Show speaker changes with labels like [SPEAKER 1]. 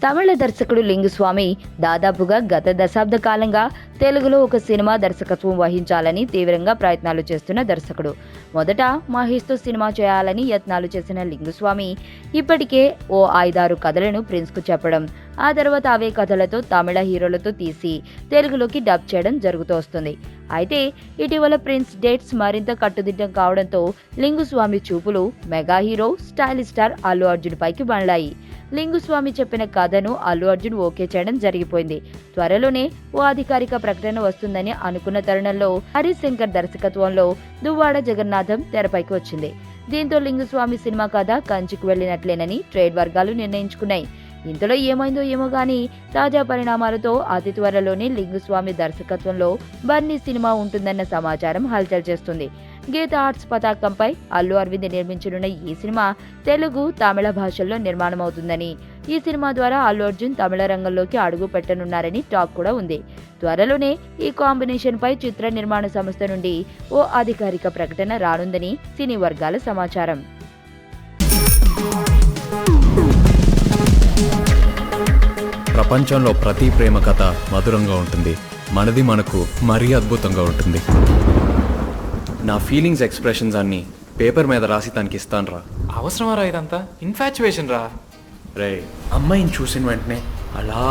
[SPEAKER 1] తమిళ దర్శకుడు లింగుస్వామి దాదాపుగా గత దశాబ్ద కాలంగా తెలుగులో ఒక సినిమా దర్శకత్వం వహించాలని తీవ్రంగా ప్రయత్నాలు చేస్తున్న దర్శకుడు. మొదట మహేష్తో సినిమా చేయాలని యత్నాలు చేసిన లింగుస్వామి ఇప్పటికే ఓ 5-6 కథలను ప్రిన్స్కు చెప్పడం, ఆ తర్వాత అవే కథలతో తమిళ హీరోలతో తీసి తెలుగులోకి డబ్ చేయడం జరుగుతూ వస్తుంది. అయితే ఇటీవల ప్రిన్స్ డేట్స్ మరింత కట్టుదిట్టం కావడంతో లింగుస్వామి చూపులు mega hero stylish star Allu Arjun పైకి మళ్ళాయి. లింగుస్వామి చెప్పిన కథను అల్లు అర్జున్ ఓకే చేయడం జరిగిపోయింది. త్వరలోనే ఓ అధికారిక ప్రకటన వస్తుందని అనుకున్న తరుణంలో హరీష్ శంకర్ దర్శకత్వంలో దువ్వాడ జగన్నాథం తెరపైకి వచ్చింది. దీంతో లింగుస్వామి సినిమా కథ కంచికి వెళ్లినట్లేనని ట్రేడ్ వర్గాలు నిర్ణయించుకున్నాయి. ఇంతలో ఏమైందో ఏమో గానీ తాజా పరిణామాలతో అతి త్వరలోనే లింగుస్వామి దర్శకత్వంలో బన్నీ సినిమా ఉంటుందన్న సమాచారం హల్చల్ చేస్తుంది. గీత ఆర్ట్స్ పతాకంపై అల్లు అరవింద్ నిర్మించనున్న ఈ సినిమా తెలుగు, తమిళ భాషల్లో నిర్మాణమవుతుందని, ఈ సినిమా ద్వారా అల్లు అర్జున్ తమిళ రంగంలోకి అడుగు పెట్టనున్నారని టాక్ కూడా ఉంది. త్వరలోనే ఈ కాంబినేషన్ పై చిత్ర నిర్మాణ సంస్థ నుండి ఓ అధికారిక ప్రకటన రానుందని సినీ వర్గాల సమాచారం.
[SPEAKER 2] ప్రపంచంలో ప్రతి ప్రేమ కథ మధురంగా ఉంటుంది. మనది మనకు మరీ అద్భుతంగా ఉంటుంది. నా ఫీలింగ్స్ ఎక్స్ప్రెషన్స్ అన్నీ పేపర్ మీద రాసి తనకి ఇస్తాను రా.
[SPEAKER 3] అవసరమా రా ఇదంతా? ఇన్ఫాచ్యువేషన్ రా.
[SPEAKER 2] రే, అమ్మాయిని చూసిన వెంటనే అలా